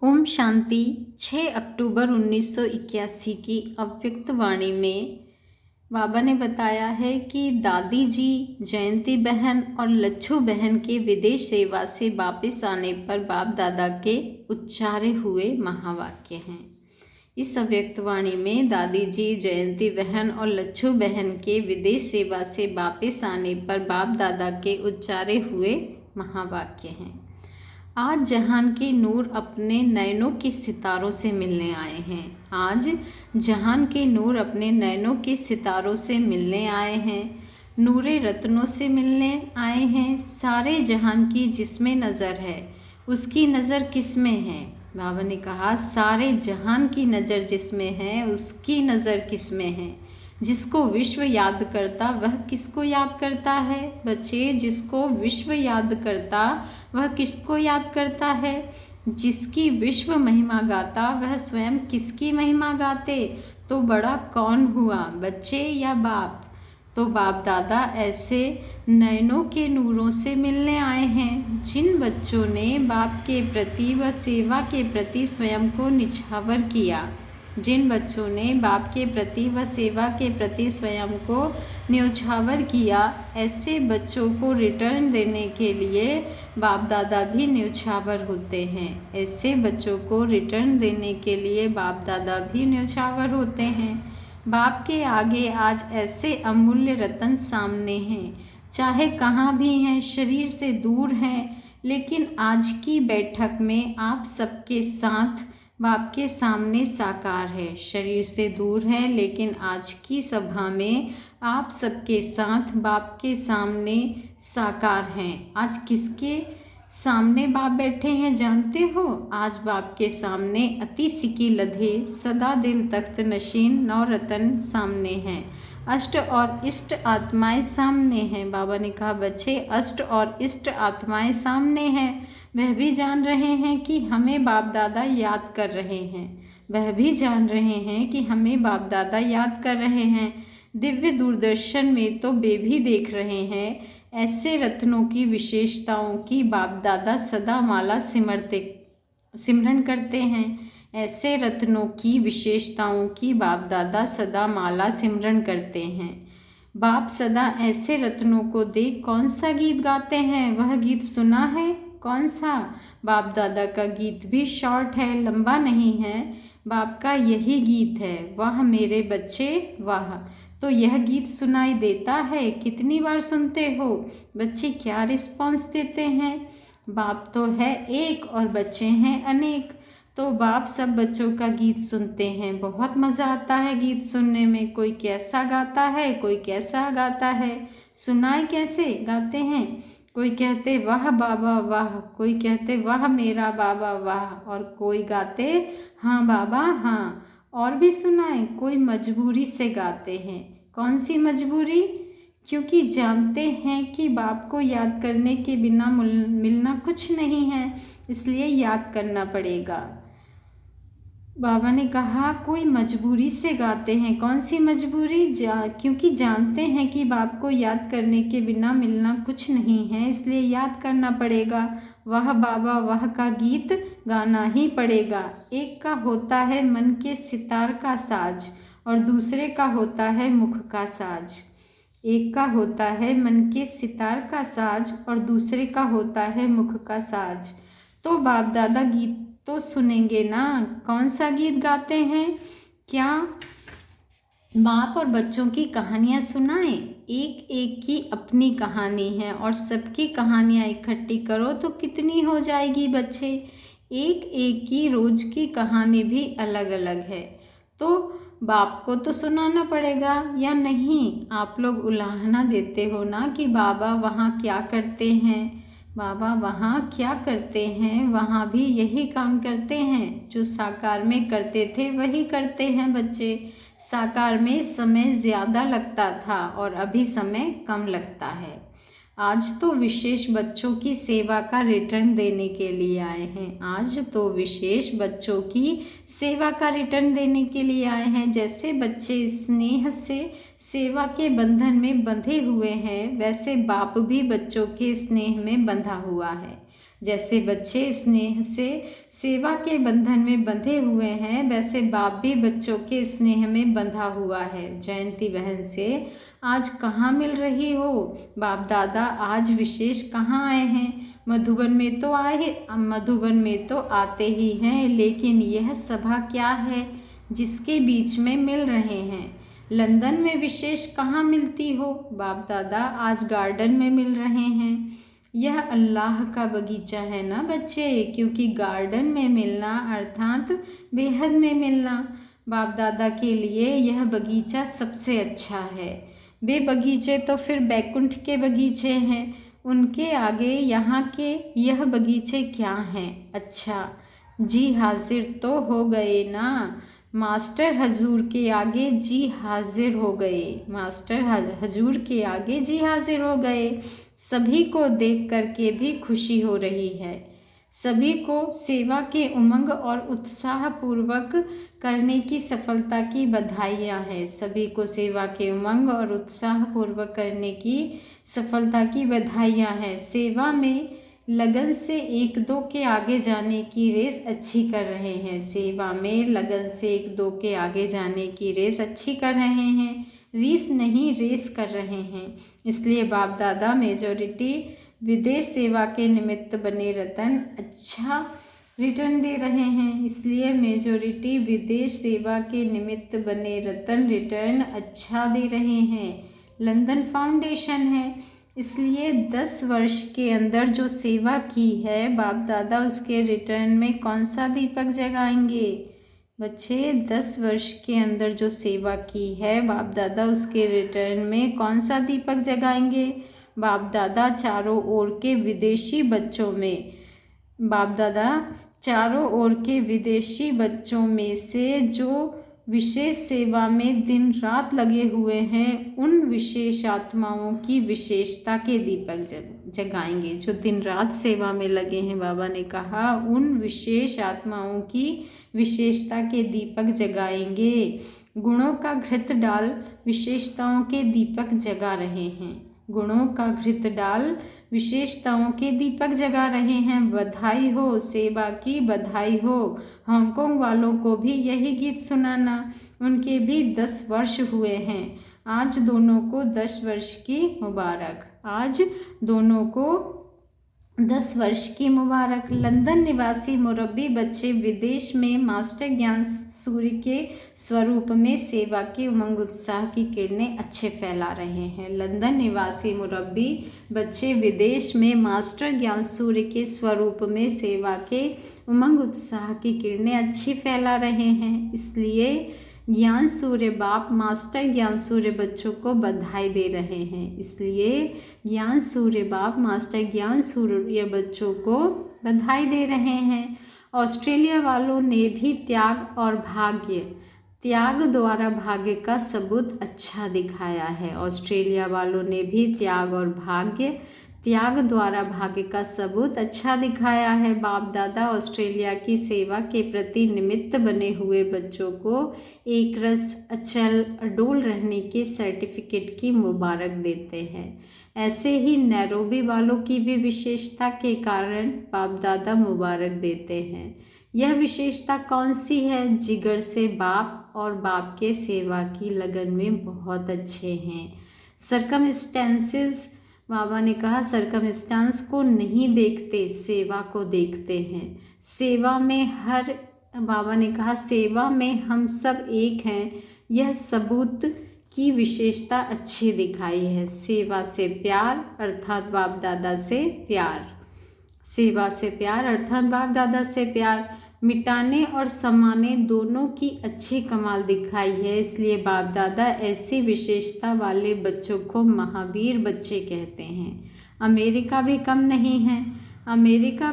ओम शांति। 6 अक्टूबर 1981 की अव्यक्त वाणी में बाबा ने बताया है कि दादी जी, जयंती बहन और लच्छू बहन के विदेश सेवा से वापस आने पर बाप दादा के उच्चारे हुए महावाक्य हैं। इस अव्यक्त वाणी में दादी जी, जयंती बहन और लच्छू बहन के विदेश सेवा से वापस आने पर बाप दादा के उच्चारे हुए महावाक्य हैं। आज जहान के नूर अपने नयनों के सितारों से मिलने आए हैं। आज जहान के नूर अपने नयनों के सितारों से मिलने आए हैं। नूरे रत्नों से मिलने आए हैं। सारे जहान की जिसमें नज़र है उसकी नज़र किस में है। बाबा ने कहा सारे जहान की नज़र जिसमें है उसकी नज़र किस में है। जिसको विश्व याद करता वह किसको याद करता है। बच्चे, जिसको विश्व याद करता वह किसको याद करता है। जिसकी विश्व महिमा गाता वह स्वयं किसकी महिमा गाते। तो बड़ा कौन हुआ, बच्चे या बाप। तो बाप दादा ऐसे नयनों के नूरों से मिलने आए हैं जिन बच्चों ने बाप के प्रति व सेवा के प्रति स्वयं को निछावर किया। जिन बच्चों ने बाप के प्रति व सेवा के प्रति स्वयं को न्यौछावर किया, ऐसे बच्चों को रिटर्न देने के लिए बाप दादा भी न्यौछावर होते हैं। ऐसे बच्चों को रिटर्न देने के लिए बाप दादा भी न्यौछावर होते हैं। बाप के आगे आज ऐसे अमूल्य रतन सामने हैं, चाहे कहाँ भी हैं, शरीर से दूर हैं, लेकिन आज की बैठक में आप सबके साथ बाप के सामने साकार है। शरीर से दूर है लेकिन आज की सभा में आप सबके साथ बाप के सामने साकार हैं। आज किसके सामने बाप बैठे हैं जानते हो। आज बाप के सामने अति सिकी लधे सदा दिल तख्त नशीन नौ रतन सामने हैं। अष्ट और इष्ट आत्माएं सामने हैं। बाबा ने कहा बच्चे, अष्ट और इष्ट आत्माएं सामने हैं। वह भी जान रहे हैं कि हमें बाप दादा याद कर रहे हैं। वह भी जान रहे हैं कि हमें बाप दादा याद कर रहे हैं। दिव्य दूरदर्शन में तो वे भी देख रहे हैं। ऐसे रत्नों की विशेषताओं की बाप दादा सदा माला सिमरन करते हैं। ऐसे रत्नों की विशेषताओं की बाप दादा सदा माला सिमरन करते हैं। बाप सदा ऐसे रत्नों को देख कौन सा गीत गाते हैं। वह गीत सुना है कौन सा। बाप दादा का गीत भी शॉर्ट है, लंबा नहीं है। बाप का यही गीत है, वाह मेरे बच्चे वाह। तो यह गीत सुनाई देता है, कितनी बार सुनते हो बच्चे, क्या रिस्पॉन्स देते हैं। बाप तो है एक और बच्चे हैं अनेक। तो बाप सब बच्चों का गीत सुनते हैं। बहुत मज़ा आता है गीत सुनने में। कोई कैसा गाता है, कोई कैसा गाता है। सुनाए कैसे गाते हैं। कोई कहते वाह बाबा वाह, कोई कहते वाह मेरा बाबा वाह, और कोई गाते हाँ बाबा हाँ। और भी सुनाए। कोई मजबूरी से गाते हैं। कौन सी मजबूरी। क्योंकि जानते हैं कि बाप को याद करने के बिना मिलना कुछ नहीं है, इसलिए याद करना पड़ेगा। बाबा ने कहा कोई मजबूरी से गाते हैं। कौन सी मजबूरी। क्योंकि जानते हैं कि बाप को याद करने के बिना मिलना कुछ नहीं है, इसलिए याद करना पड़ेगा। वह बाबा वाह का गीत गाना ही पड़ेगा। एक का होता है मन के सितार का साज और दूसरे का होता है मुख का साज। एक का होता है मन के सितार का साज और दूसरे का होता है मुख का साज। तो बाप दादा गीत तो सुनेंगे ना। कौन सा गीत गाते हैं। क्या बाप और बच्चों की कहानियाँ सुनाएं। एक एक की अपनी कहानी है और सबकी कहानियाँ इकट्ठी करो तो कितनी हो जाएगी बच्चे। एक एक की रोज की कहानी भी अलग अलग है। तो बाप को तो सुनाना पड़ेगा या नहीं। आप लोग उलाहना देते हो ना कि बाबा वहाँ क्या करते हैं। बाबा वहाँ क्या करते हैं, वहाँ भी यही काम करते हैं जो साकार में करते थे, वही करते हैं बच्चे। साकार में समय ज़्यादा लगता था और अभी समय कम लगता है। आज तो विशेष बच्चों की सेवा का रिटर्न देने के लिए आए हैं। आज तो विशेष बच्चों की सेवा का रिटर्न देने के लिए आए हैं। जैसे बच्चे स्नेह से सेवा के बंधन में बंधे हुए हैं, वैसे बाप भी बच्चों के स्नेह में बंधा हुआ है। जैसे बच्चे स्नेह से सेवा के बंधन में बंधे हुए हैं, वैसे बाप भी बच्चों के स्नेह में बंधा हुआ है। जयंती बहन से आज कहाँ मिल रही हो? बाप दादा आज विशेष कहाँ आए हैं? मधुबन में तो आते ही हैं, लेकिन यह सभा क्या है जिसके बीच में मिल रहे हैं? लंदन में विशेष कहाँ मिलती हो? बाप दादा आज गार्डन में मिल रहे हैं। यह अल्लाह का बगीचा है ना बच्चे, क्योंकि गार्डन में मिलना अर्थात बेहद में मिलना। बाप दादा के लिए यह बगीचा सबसे अच्छा है। वे बगीचे तो फिर बैकुंठ के बगीचे हैं, उनके आगे यहाँ के यह बगीचे क्या हैं? अच्छा जी हाजिर तो हो गए ना। मास्टर हजूर के आगे जी हाजिर हो गए। मास्टर हजूर के आगे जी हाजिर हो गए। सभी को देख करके भी खुशी हो रही है। सभी को सेवा के उमंग और उत्साह पूर्वक करने की सफलता की बधाइयाँ हैं। सभी को सेवा के उमंग और उत्साह पूर्वक करने की सफलता की बधाइयाँ हैं। सेवा में लगन से एक दो के आगे जाने की रेस अच्छी कर रहे हैं। सेवा में लगन से एक दो के आगे जाने की रेस अच्छी कर रहे हैं, रीस नहीं रेस कर रहे हैं। इसलिए बाप दादा मेजॉरिटी विदेश सेवा के निमित्त बने रतन अच्छा रिटर्न दे रहे हैं। इसलिए मेजॉरिटी विदेश सेवा के निमित्त बने रतन रिटर्न अच्छा दे रहे हैं। लंदन फाउंडेशन है, इसलिए 10 वर्ष के अंदर जो सेवा की है बाप दादा उसके रिटर्न में कौन सा दीपक जगाएंगे? बच्चे 10 वर्ष के अंदर जो सेवा की है बाप दादा उसके रिटर्न में कौन सा दीपक जगाएंगे? बाप दादा चारों ओर के विदेशी बच्चों में से जो विशेष सेवा में दिन रात लगे हुए हैं, उन विशेष आत्माओं की विशेषता के दीपक जगाएंगे। जो दिन रात सेवा में लगे हैं, बाबा ने कहा उन विशेष आत्माओं की विशेषता के दीपक जगाएंगे। गुणों का घृत डाल विशेषताओं के दीपक जगा रहे हैं। गुणों का घृत डाल विशेषताओं के दीपक जगा रहे हैं। बधाई हो, सेवा की बधाई हो। हांगकांग वालों को भी यही गीत सुनाना, उनके भी 10 वर्ष हुए हैं। आज दोनों को 10 वर्ष की मुबारक। आज दोनों को 10 वर्ष की मुबारक। लंदन निवासी मुरब्बी बच्चे विदेश में मास्टर ज्ञान सूर्य के स्वरूप में सेवा के उमंग उत्साह की किरणें अच्छे फैला रहे हैं। लंदन निवासी मुरब्बी बच्चे विदेश में मास्टर ज्ञान सूर्य के स्वरूप में सेवा के उमंग उत्साह की किरणें अच्छी फैला रहे हैं। इसलिए ज्ञान सूर्य बाप मास्टर ज्ञान सूर्य बच्चों को बधाई दे रहे हैं। इसलिए ज्ञान सूर्य बाप मास्टर ज्ञान सूर्य बच्चों को बधाई दे रहे हैं। ऑस्ट्रेलिया वालों ने भी त्याग द्वारा भाग्य का सबूत अच्छा दिखाया है। ऑस्ट्रेलिया वालों ने भी त्याग द्वारा भाग्य का सबूत अच्छा दिखाया है। बाप दादा ऑस्ट्रेलिया की सेवा के प्रति निमित्त बने हुए बच्चों को एक रस अचल अडोल रहने के सर्टिफिकेट की मुबारक देते हैं। ऐसे ही नैरोबी वालों की भी विशेषता के कारण बाप दादा मुबारक देते हैं। यह विशेषता कौन सी है? जिगर से बाप और बाप के सेवा की लगन में बहुत अच्छे हैं। सर्कमस्टेंसेस, बाबा ने कहा सर्कमस्टांस को नहीं देखते, सेवा को देखते हैं। बाबा ने कहा सेवा में हम सब एक हैं। यह सबूत की विशेषता अच्छी दिखाई है। सेवा से प्यार अर्थात बाप दादा से प्यार। सेवा से प्यार अर्थात बाप दादा से प्यार। मिटाने और समाने दोनों की अच्छी कमाल दिखाई है। इसलिए बाप दादा ऐसी विशेषता वाले बच्चों को महावीर बच्चे कहते हैं। अमेरिका भी कम नहीं है। अमेरिका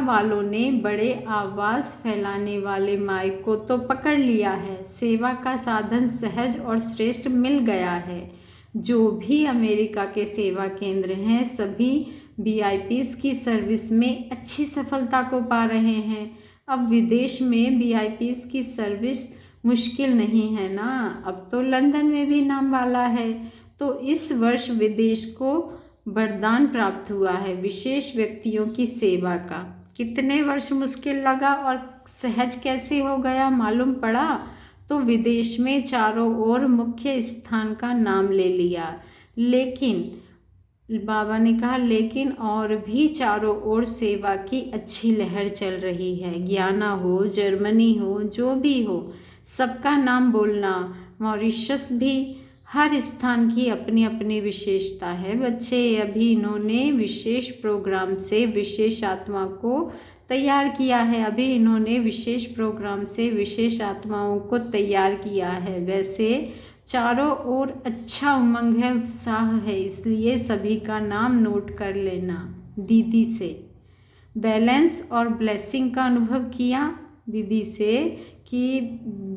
वालों ने बड़े आवाज़ फैलाने वाले माइक को तो पकड़ लिया है। सेवा का साधन सहज और श्रेष्ठ मिल गया है। जो भी अमेरिका के सेवा केंद्र हैं सभी VIPs की सर्विस में अच्छी सफलता को पा रहे हैं। अब विदेश में VIPs की सर्विस मुश्किल नहीं है ना। अब तो लंदन में भी नाम वाला है। तो इस वर्ष विदेश को वरदान प्राप्त हुआ है विशेष व्यक्तियों की सेवा का। कितने वर्ष मुश्किल लगा और सहज कैसे हो गया मालूम पड़ा? तो विदेश में चारों ओर मुख्य स्थान का नाम ले लिया। लेकिन बाबा ने कहा लेकिन और भी चारों ओर सेवा की अच्छी लहर चल रही है। ज्ञाना हो, जर्मनी हो, जो भी हो, सबका नाम बोलना। मॉरिशस भी, हर स्थान की अपनी अपनी विशेषता है बच्चे। अभी इन्होंने विशेष प्रोग्राम से विशेष आत्मा को तैयार किया है। अभी इन्होंने विशेष प्रोग्राम से विशेष आत्माओं को तैयार किया है। वैसे चारों ओर अच्छा उमंग है, उत्साह है, इसलिए सभी का नाम नोट कर लेना। दीदी से बैलेंस और ब्लेसिंग का अनुभव किया। दीदी से कि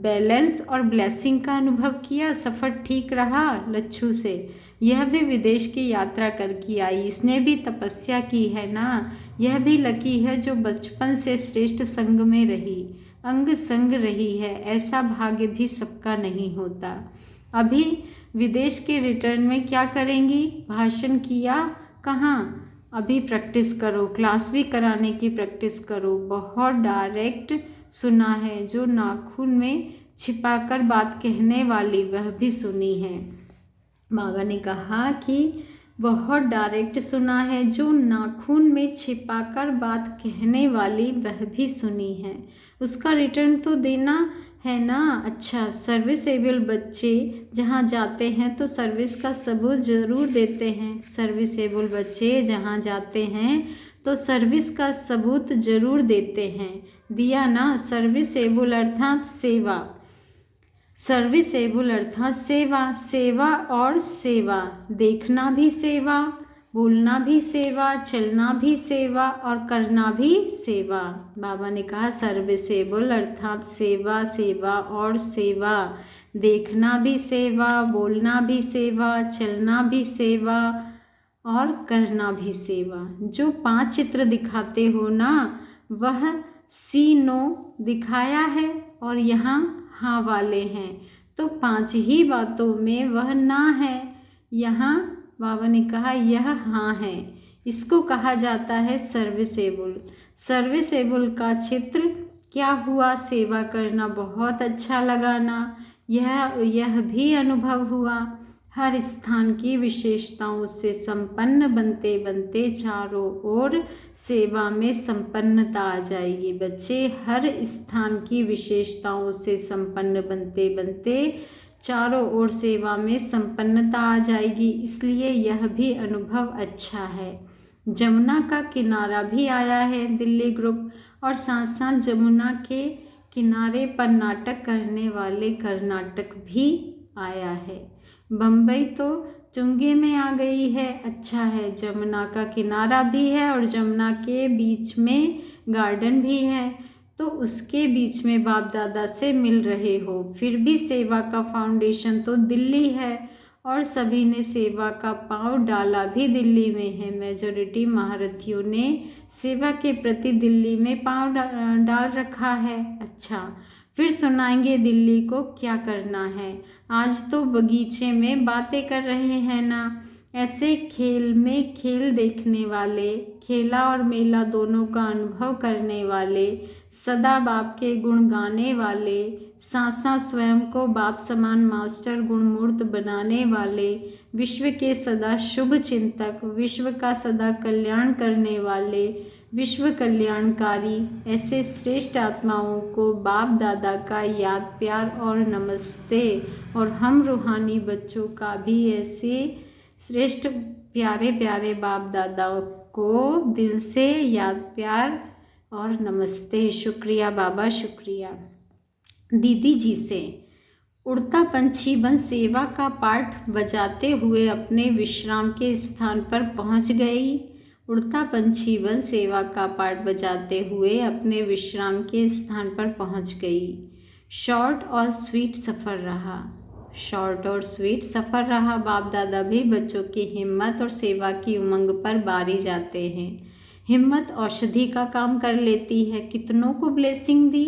बैलेंस और ब्लेसिंग का अनुभव किया, सफ़र ठीक रहा। लच्छू से यह भी विदेश की यात्रा करके आई, इसने भी तपस्या की है ना। यह भी लकी है जो बचपन से श्रेष्ठ संग में रही, अंग संग रही है। ऐसा भाग्य भी सबका नहीं होता। अभी विदेश के रिटर्न में क्या करेंगी? भाषण किया। कहाँ? अभी प्रैक्टिस करो, क्लास भी कराने की प्रैक्टिस करो। बहुत डायरेक्ट सुना है, जो नाखून में छिपाकर बात कहने वाली वह भी सुनी है। बाबा ने कहा कि बहुत डायरेक्ट सुना है, जो नाखून में छिपाकर बात कहने वाली वह भी सुनी है। उसका रिटर्न तो देना है ना। अच्छा, सर्विसेबल बच्चे जहाँ जाते हैं तो सर्विस का सबूत ज़रूर देते हैं। सर्विसेबल बच्चे जहाँ जाते हैं तो सर्विस का सबूत ज़रूर देते हैं। दिया ना। सर्विसेबल अर्थात सेवा। सर्विसेबल अर्थात सेवा। सेवा और सेवा, देखना भी सेवा, बोलना भी सेवा, चलना भी सेवा और करना भी सेवा। बाबा ने कहा सर्विसेबल अर्थात सेवा, सेवा और सेवा, देखना भी सेवा, बोलना भी सेवा, चलना भी सेवा और करना भी सेवा। जो 5 चित्र दिखाते हो ना, वह सी नो दिखाया है और यहाँ हाँ वाले हैं, तो 5 ही बातों में वह ना है। यहाँ बाबा ने कहा यह हाँ है। इसको कहा जाता है सर्विसेबल। सर्विसेबल का चित्र क्या हुआ? सेवा करना बहुत अच्छा लगाना, यह भी अनुभव हुआ। हर स्थान की विशेषताओं से संपन्न बनते बनते चारों ओर सेवा में संपन्नता आ जाएगी बच्चे। हर स्थान की विशेषताओं से संपन्न बनते बनते चारों ओर सेवा में संपन्नता आ जाएगी, इसलिए यह भी अनुभव अच्छा है। जमुना का किनारा भी आया है दिल्ली ग्रुप, और साथ साथ जमुना के किनारे पर नाटक करने वाले कर्नाटक भी आया है। बम्बई तो चुंगे में आ गई है। अच्छा है, जमुना का किनारा भी है और जमुना के बीच में गार्डन भी है, तो उसके बीच में बाप दादा से मिल रहे हो। फिर भी सेवा का फाउंडेशन तो दिल्ली है और सभी ने सेवा का पांव डाला भी दिल्ली में है। मेजॉरिटी महारथियों ने सेवा के प्रति दिल्ली में पांव डाल रखा है। अच्छा, फिर सुनाएंगे दिल्ली को क्या करना है। आज तो बगीचे में बातें कर रहे हैं ना। ऐसे खेल में खेल देखने वाले, खेला और मेला दोनों का अनुभव करने वाले, सदा बाप के गुण गाने वाले, साथ साथ स्वयं को बाप समान मास्टर गुणमूर्त बनाने वाले, विश्व के सदा शुभ चिंतक, विश्व का सदा कल्याण करने वाले, विश्व कल्याणकारी, ऐसे श्रेष्ठ आत्माओं को बाप दादा का याद प्यार और नमस्ते। और हम रूहानी बच्चों का भी ऐसे श्रेष्ठ प्यारे प्यारे बाप दादाओं को दिल से याद प्यार और नमस्ते। शुक्रिया बाबा, शुक्रिया। दीदी जी से उड़ता पंछी बन सेवा का पाठ बजाते हुए अपने विश्राम के स्थान पर पहुंच गई। उड़ता पंछी बन सेवा का पाठ बजाते हुए अपने विश्राम के स्थान पर पहुंच गई। शॉर्ट और स्वीट सफ़र रहा। शॉर्ट और स्वीट सफ़र रहा। बाप दादा भी बच्चों की हिम्मत और सेवा की उमंग पर बारी जाते हैं। हिम्मत औषधि का काम कर लेती है। कितनों को ब्लेसिंग दी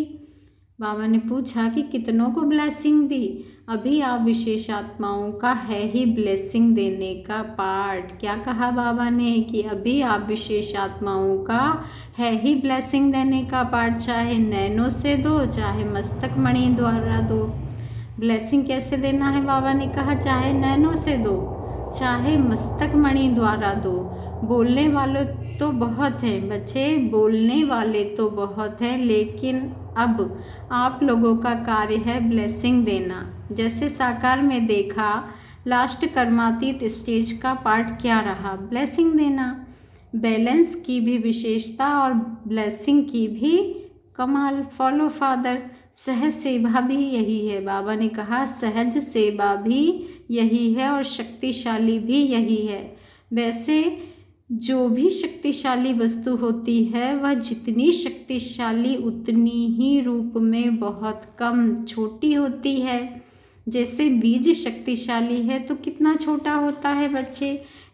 बाबा ने पूछा कि कितनों को ब्लेसिंग दी। अभी आप विशेष आत्माओं का है ही ब्लेसिंग देने का पार्ट। क्या कहा बाबा ने कि अभी आप विशेष आत्माओं का है ही ब्लेसिंग देने का पार्ट, चाहे नैनों से दो, चाहे मस्तक मणि द्वारा दो। ब्लेसिंग कैसे देना है बाबा ने कहा, चाहे नैनों से दो, चाहे मस्तक मणि द्वारा दो। बोलने वाले तो बहुत हैं बच्चे, बोलने वाले तो बहुत हैं, लेकिन अब आप लोगों का कार्य है ब्लेसिंग देना। जैसे साकार में देखा, लास्ट कर्मातीत स्टेज का पार्ट क्या रहा, ब्लेसिंग देना। बैलेंस की भी विशेषता और ब्लेसिंग की भी कमाल। फॉलो फादर, सहज सेवा भी यही है। बाबा ने कहा सहज सेवा भी यही है और शक्तिशाली भी यही है। वैसे जो भी शक्तिशाली वस्तु होती है वह जितनी शक्तिशाली उतनी ही रूप में बहुत कम छोटी होती है। जैसे बीज शक्तिशाली है तो कितना छोटा होता है बच्चे,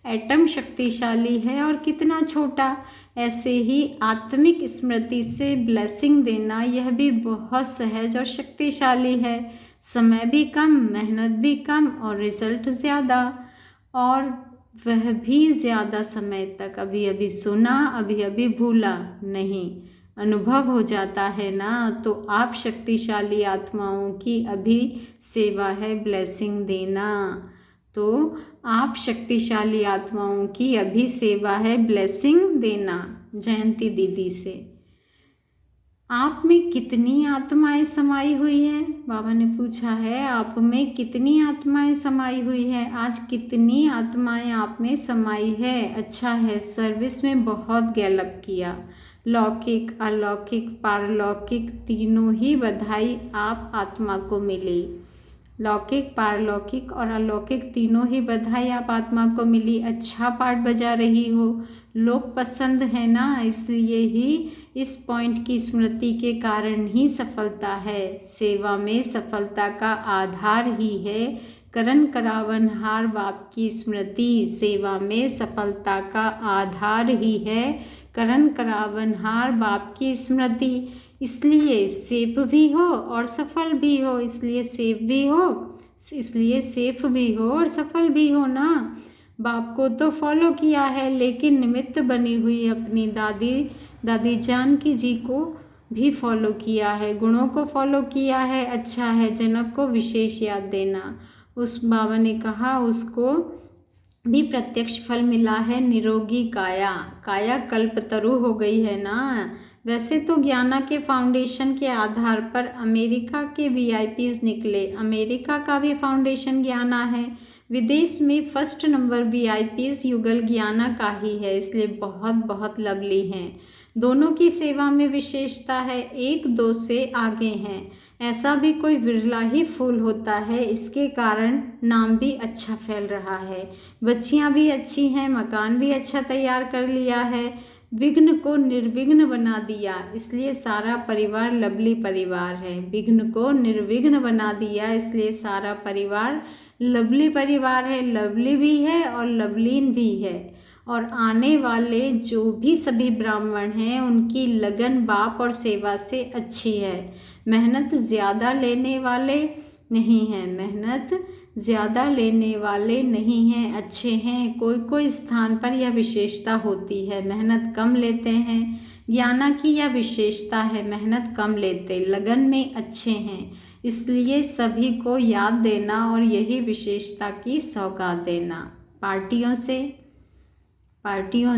एटम शक्तिशाली है और कितना छोटा। ऐसे ही आत्मिक स्मृति से ब्लेसिंग देना यह भी बहुत सहज और शक्तिशाली है। समय भी कम, मेहनत भी कम और रिजल्ट ज़्यादा, और वह भी ज़्यादा समय तक। अभी अभी सुना, अभी अभी भूला नहीं, अनुभव हो जाता है ना। तो आप शक्तिशाली आत्माओं की अभी सेवा है ब्लेसिंग देना। तो आप शक्तिशाली आत्माओं की अभी सेवा है ब्लेसिंग देना। जयंती दीदी से, आप में कितनी आत्माएं समाई हुई हैं, बाबा ने पूछा है आप में कितनी आत्माएं समाई हुई है। आज कितनी आत्माएं आप में समाई है। अच्छा है, सर्विस में बहुत गैलप किया। लौकिक, अलौकिक, पारलौकिक तीनों ही बधाई आप आत्मा को मिली। लौकिक, पारलौकिक और अलौकिक तीनों ही बधाई आप आत्मा को मिली। अच्छा पार्ट बजा रही हो, लोग पसंद है ना, इसलिए ही इस पॉइंट की स्मृति के कारण ही सफलता है। सेवा में सफलता का आधार ही है करण करावनहार बाप की स्मृति। सेवा में सफलता का आधार ही है करण करावनहार बाप की स्मृति। इसलिए सेफ भी हो और सफल भी हो, इसलिए सेफ भी हो, इसलिए सेफ भी हो और सफल भी हो ना। बाप को तो फॉलो किया है, लेकिन निमित्त बनी हुई अपनी दादी जानकी जी को भी फॉलो किया है, गुणों को फॉलो किया है। अच्छा है, जनक को विशेष याद देना। उस बाबा ने कहा उसको भी प्रत्यक्ष फल मिला है, निरोगी काया। काया कल्पतरु हो गई है ना। वैसे तो ज्ञाना के फाउंडेशन के आधार पर अमेरिका के वीआईपीज निकले। अमेरिका का भी फाउंडेशन ज्ञाना है। विदेश में फर्स्ट नंबर वीआईपीज युगल ज्ञाना का ही है, इसलिए बहुत बहुत लवली हैं। दोनों की सेवा में विशेषता है, एक दो से आगे हैं। ऐसा भी कोई विरला ही फूल होता है, इसके कारण नाम भी अच्छा फैल रहा है। बच्चियां भी अच्छी हैं, मकान भी अच्छा तैयार कर लिया है, विघ्न को निर्विघ्न बना दिया, इसलिए सारा परिवार लवली परिवार है। विघ्न को निर्विघ्न बना दिया, इसलिए सारा परिवार लवली परिवार है। लवली भी है और लवलीन भी है। और आने वाले जो भी सभी ब्राह्मण हैं उनकी लगन बाप और सेवा से अच्छी है। मेहनत ज़्यादा लेने वाले नहीं हैं, मेहनत ज़्यादा लेने वाले नहीं हैं, अच्छे हैं। कोई कोई स्थान पर यह विशेषता होती है, मेहनत कम लेते हैं। ज्ञाना की यह विशेषता है, मेहनत कम लेते, लगन में अच्छे हैं, इसलिए सभी को याद देना और यही विशेषता की सौगात देना। पार्टियों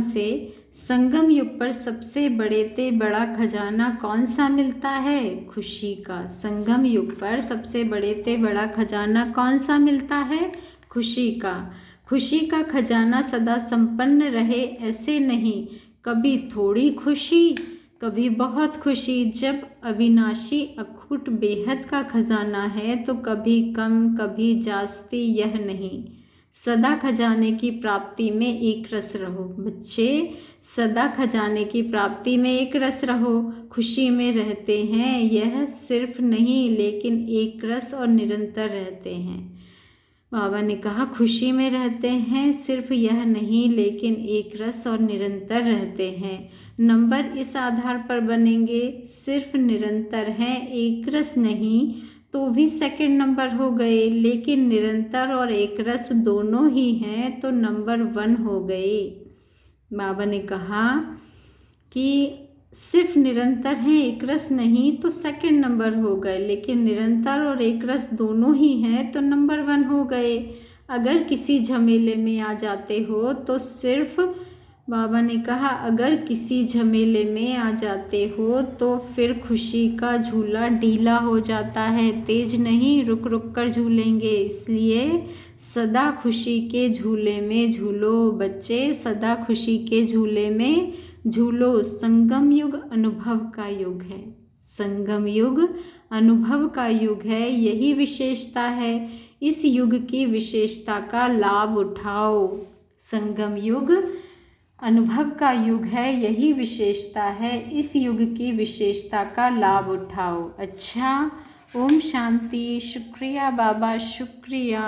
से संगम युग पर सबसे बड़ा खजाना कौन सा मिलता है, खुशी का। संगम युग पर सबसे बड़ा खजाना कौन सा मिलता है, खुशी का। खुशी का खजाना सदा संपन्न रहे ऐसे नहीं, कभी थोड़ी खुशी कभी बहुत खुशी। जब अविनाशी अखूट बेहद का खजाना है तो कभी कम कभी जास्ती यह नहीं। सदा खजाने की प्राप्ति में एक रस रहो बच्चे, सदा खजाने की प्राप्ति में एक रस रहो। खुशी में रहते हैं, यह सिर्फ नहीं लेकिन एक रस और निरंतर रहते हैं। बाबा ने कहा खुशी में रहते हैं, सिर्फ यह नहीं लेकिन एक रस और निरंतर रहते हैं। नंबर इस आधार पर बनेंगे, सिर्फ निरंतर हैं एक रस नहीं तो भी सेकंड नंबर हो गए, लेकिन निरंतर और एक रस दोनों ही हैं तो नंबर 1 हो गए। बाबा ने कहा कि सिर्फ निरंतर हैं एक रस नहीं तो सेकंड नंबर हो गए, लेकिन निरंतर और एक रस दोनों ही हैं तो नंबर 1 हो गए। अगर किसी झमेले में आ जाते हो तो सिर्फ, बाबा ने कहा अगर किसी झमेले में आ जाते हो तो फिर खुशी का झूला ढीला हो जाता है, तेज नहीं रुक रुक कर झूलेंगे। इसलिए सदा खुशी के झूले में झूलो बच्चे, सदा खुशी के झूले में झूलो। संगम युग अनुभव का युग है, संगम युग अनुभव का युग है, यही विशेषता है। इस युग की विशेषता का लाभ उठाओ। संगम युग अनुभव का युग है, यही विशेषता है, इस युग की विशेषता का लाभ उठाओ। अच्छा, ओम शांति। शुक्रिया बाबा, शुक्रिया।